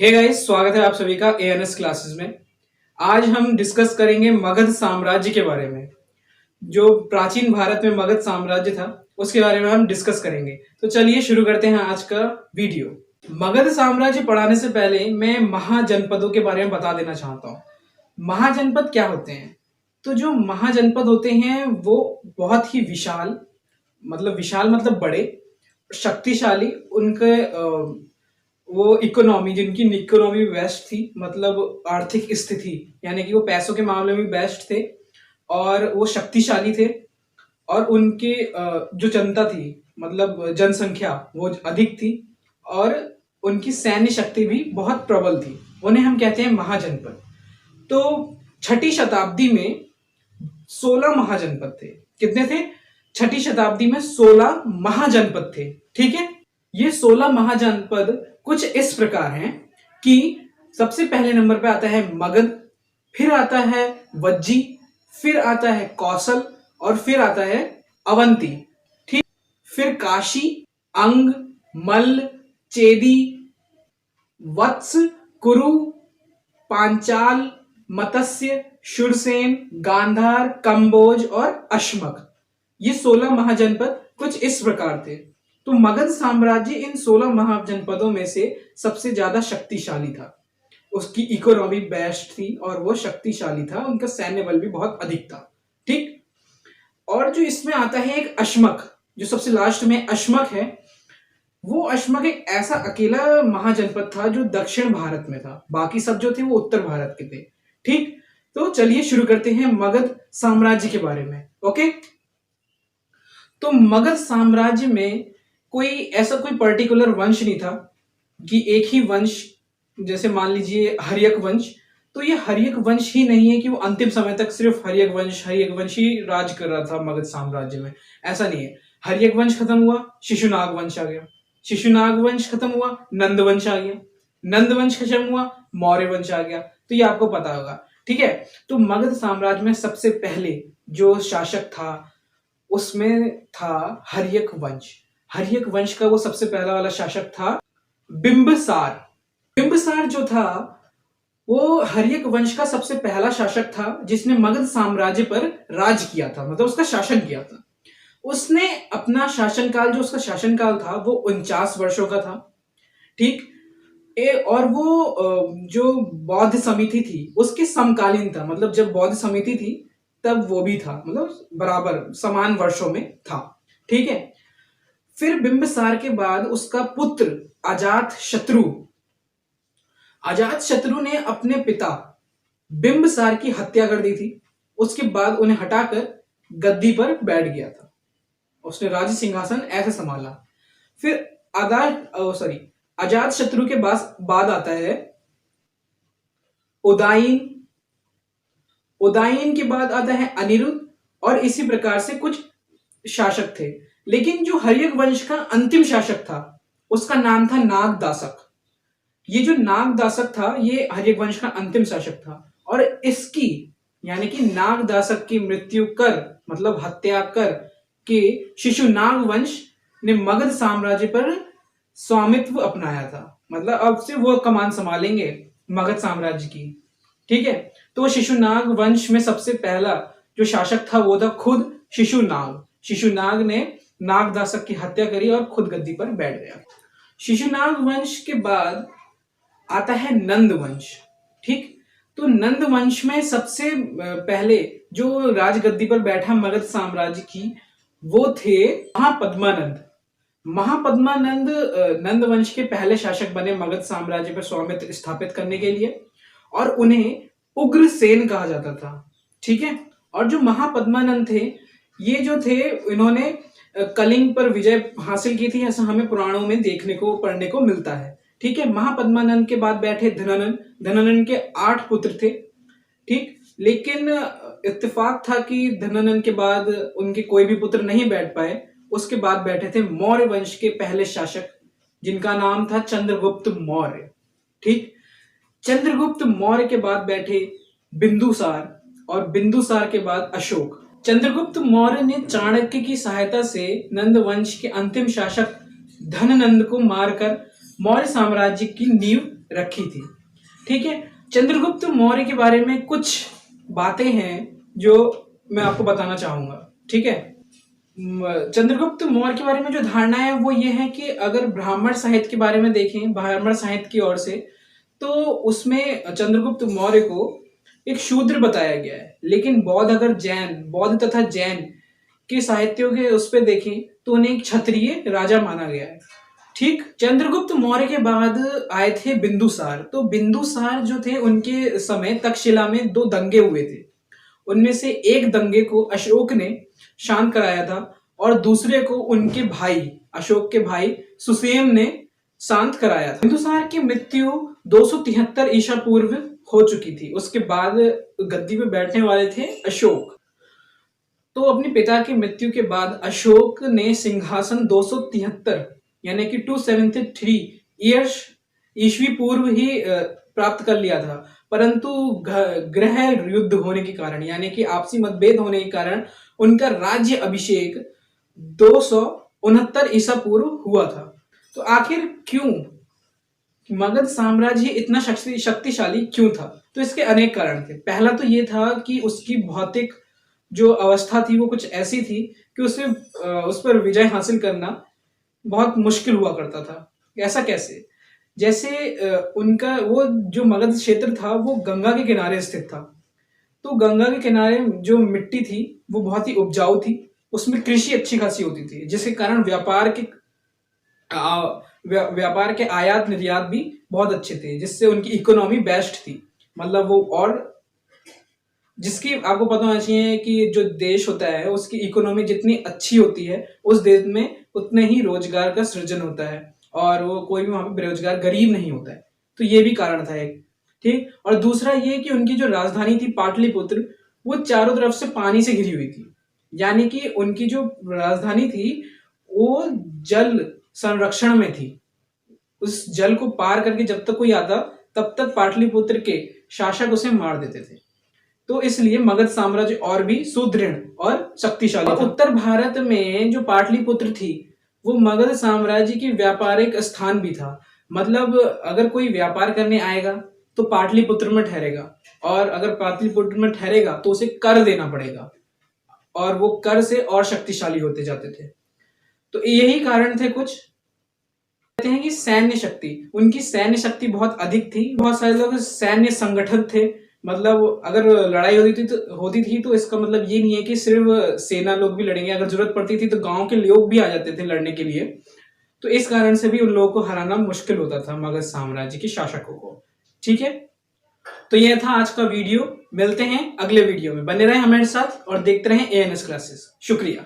Hey guys, स्वागत है आप सभी का एएनएस क्लासेस में। आज हम डिस्कस करेंगे मगध साम्राज्य के बारे में। जो प्राचीन भारत में मगध साम्राज्य था उसके बारे में हम डिस्कस करेंगे। तो चलिए शुरू करते हैं आज का वीडियो। मगध साम्राज्य पढ़ाने से पहले मैं महाजनपदों के बारे में बता देना चाहता हूँ। महाजनपद क्या होते हैं? तो जो महाजनपद होते हैं वो बहुत ही विशाल मतलब बड़े, शक्तिशाली, उनके वो इकोनॉमी, जिनकी इकोनॉमी बेस्ट थी, मतलब आर्थिक स्थिति, यानी कि वो पैसों के मामले में बेस्ट थे और वो शक्तिशाली थे। और उनके जो जनता थी, मतलब जनसंख्या, वो अधिक थी और उनकी सैन्य शक्ति भी बहुत प्रबल थी। उन्हें हम कहते हैं महाजनपद। तो छठी शताब्दी में 16 महाजनपद थे। कितने थे? छठी शताब्दी में 16 महाजनपद थे। ठीक है, ये 16 महाजनपद कुछ इस प्रकार हैं कि सबसे पहले नंबर पे आता है मगध, फिर आता है वज्जी, फिर आता है कौशल और फिर आता है अवंती। ठीक, फिर काशी, अंग, मल्ल, चेदी, वत्स, कुरु, पांचाल, मत्स्य, शूरसेन, गांधार, कंबोज और अश्मक। ये 16 महाजनपद कुछ इस प्रकार थे। तो मगध साम्राज्य इन 16 महाजनपदों में से सबसे ज्यादा शक्तिशाली था। उसकी इकोनॉमी बेस्ट थी और वो शक्तिशाली था, उनका सैन्य बल भी बहुत अधिक था। ठीक, और जो इसमें आता है एक अश्मक, जो सबसे लास्ट में अश्मक है, वो अश्मक एक ऐसा अकेला महाजनपद था जो दक्षिण भारत में था। बाकी सब जो थे वो उत्तर भारत के थे। ठीक, तो चलिए शुरू करते हैं मगध साम्राज्य के बारे में। ओके, तो मगध साम्राज्य में कोई पर्टिकुलर वंश नहीं था कि एक ही वंश, जैसे मान लीजिए हर्यक वंश। तो ये हर्यक वंश ही नहीं है कि वो अंतिम समय तक सिर्फ हर्यक वंश ही राज कर रहा था मगध साम्राज्य में। ऐसा नहीं है। हर्यक वंश खत्म हुआ, शिशुनाग वंश आ गया। शिशुनाग वंश खत्म हुआ, नंद वंश आ गया। नंद वंश खत्म हुआ, मौर्य वंश आ गया। तो ये आपको पता होगा। ठीक है, तो मगध साम्राज्य में सबसे पहले जो शासक था उसमें था हर्यक वंश। हर्यक वंश का वो सबसे पहला वाला शासक था बिंबिसार। बिंबिसार जो था वो हर्यक वंश का सबसे पहला शासक था जिसने मगध साम्राज्य पर राज किया था, मतलब उसका शासन किया था। उसने अपना शासनकाल, जो उसका शासनकाल था वो 49 वर्षों का था। ठीक, और वो जो बौद्ध समिति थी उसके समकालीन था, मतलब जब बौद्ध समिति थी तब वो भी था, मतलब बराबर समान वर्षों में था। ठीक है, फिर बिंबिसार के बाद उसका पुत्र अजात शत्रु ने अपने पिता बिंबिसार की हत्या कर दी थी। उसके बाद उन्हें हटाकर गद्दी पर बैठ गया था। उसने राज सिंहासन ऐसे संभाला। फिर अजात शत्रु के बाद आता है उदायन के बाद आता है अनिरुद्ध, और इसी प्रकार से कुछ शासक थे। लेकिन जो हर्यक वंश का अंतिम शासक था उसका नाम था नागदासक। ये जो नागदासक था ये हर्यक वंश का अंतिम शासक था, और इसकी यानी कि नागदासक की मृत्यु कर, मतलब हत्या कर के शिशुनाग वंश ने मगध साम्राज्य पर स्वामित्व अपनाया था। मतलब अब से वो कमान संभालेंगे मगध साम्राज्य की। ठीक है, तो शिशुनाग वंश में सबसे पहला जो शासक था वो था खुद शिशुनाग। शिशुनाग ने नागदासक की हत्या करी और खुद गद्दी पर बैठ गया। शिशुनाग वंश के बाद आता है नंद वंश। ठीक, तो नंद वंश में सबसे पहले जो राजगद्दी पर बैठा मगध साम्राज्य की वो थे महापद्मानंद। नंद वंश के पहले शासक बने मगध साम्राज्य पर स्वामित्व स्थापित करने के लिए, और उन्हें उग्रसेन कहा जाता था। ठीक है, और जो महापद्मानंद थे ये जो थे इन्होंने कलिंग पर विजय हासिल की थी, ऐसा हमें पुराणों में देखने को पढ़ने को मिलता है। ठीक है, महापद्मानंद के बाद बैठे धनानंद के 8 पुत्र थे। ठीक, लेकिन इत्तेफाक था कि धनानंद के बाद उनके कोई भी पुत्र नहीं बैठ पाए। उसके बाद बैठे थे मौर्य वंश के पहले शासक जिनका नाम था चंद्रगुप्त मौर्य। ठीक, चंद्रगुप्त मौर्य के बाद बैठे बिंदुसार, और बिंदुसार के बाद अशोक। चंद्रगुप्त मौर्य ने चाणक्य की सहायता से नंद वंश के अंतिम शासक धननंद को मारकर मौर्य साम्राज्य की नींव रखी थी। ठीक है, चंद्रगुप्त मौर्य के बारे में कुछ बातें हैं जो मैं आपको बताना चाहूंगा। ठीक है, चंद्रगुप्त मौर्य के बारे में जो धारणा है वो ये है कि अगर ब्राह्मण साहित्य के बारे में देखें, ब्राह्मण साहित्य की ओर से, तो उसमें चंद्रगुप्त मौर्य को एक शूद्र बताया गया है। लेकिन बौद्ध तथा जैन के साहित्यों के उस पर देखें तो उन्हें एक क्षत्रिय राजा माना गया है। ठीक, चंद्रगुप्त मौर्य के बाद आए थे बिंदुसार। तो बिंदुसार जो थे, उनके समय तक्षशिला में 2 दंगे हुए थे। उनमें से एक दंगे को अशोक ने शांत कराया था और दूसरे को उनके भाई, अशोक के भाई सुसेम ने शांत कराया था। बिंदुसार की मृत्यु 273 ईसा पूर्व हो चुकी थी। उसके बाद गद्दी पे बैठने वाले थे अशोक। तो अपने पिता की मृत्यु के बाद अशोक ने सिंहासन 273 यानी कि 273 ईयर्स ईस्वी पूर्व ही प्राप्त कर लिया था। परंतु गृह युद्ध होने के कारण, यानी कि आपसी मतभेद होने के कारण, उनका राज्य अभिषेक 269 ईसा पूर्व हुआ था। तो आखिर क्यों मगध साम्राज्य इतना शक्तिशाली क्यों था? तो इसके अनेक कारण थे। पहला तो ये था कि उसकी भौतिक जो अवस्था थी वो कुछ ऐसी थी कि उस पर विजय हासिल करना बहुत मुश्किल हुआ करता था। ऐसा कैसे? जैसे उनका वो जो मगध क्षेत्र था वो गंगा के किनारे स्थित था। तो गंगा के किनारे जो मिट्टी थी वो बहुत ही उपजाऊ थी, उसमें कृषि अच्छी खासी होती थी, जिसके कारण व्यापार के आयात निर्यात भी बहुत अच्छे थे, जिससे उनकी इकोनॉमी बेस्ट थी। मतलब वो, और जिसकी आपको पता होना चाहिए कि जो देश होता है उसकी इकोनॉमी जितनी अच्छी होती है उस देश में उतने ही रोजगार का सृजन होता है और वो कोई भी वहां पे बेरोजगार गरीब नहीं होता है। तो ये भी कारण था एक। ठीक, और दूसरा ये कि उनकी जो राजधानी थी पाटलिपुत्र, वो चारों तरफ से पानी से घिरी हुई थी। यानी कि उनकी जो राजधानी थी वो जल संरक्षण में थी। उस जल को पार करके जब तक कोई आता तब तक पाटलिपुत्र के शासक उसे मार देते थे। तो इसलिए मगध साम्राज्य और भी सुदृढ़ और शक्तिशाली था। उत्तर भारत में जो पाटलिपुत्र थी वो मगध साम्राज्य की व्यापारिक स्थान भी था। मतलब अगर कोई व्यापार करने आएगा तो पाटलिपुत्र में ठहरेगा, और अगर पाटलिपुत्र में ठहरेगा तो उसे कर देना पड़ेगा, और वो कर से और शक्तिशाली होते जाते थे। तो यही कारण थे कुछ। कहते हैं कि सैन्य शक्ति, उनकी सैन्य शक्ति बहुत अधिक थी। बहुत सारे लोग सैन्य संगठन थे। मतलब अगर लड़ाई होती थी तो इसका मतलब ये नहीं है कि सिर्फ सेना लोग भी लड़ेंगे। अगर जरूरत पड़ती थी तो गांव के लोग भी आ जाते थे लड़ने के लिए। तो इस कारण से भी उन लोगों को हराना मुश्किल होता था मगध साम्राज्य के शासकों को। ठीक है, तो यह था आज का वीडियो। मिलते हैं अगले वीडियो में। बने रहें हमारे साथ और देखते रहें एएनएस क्लासेस। शुक्रिया।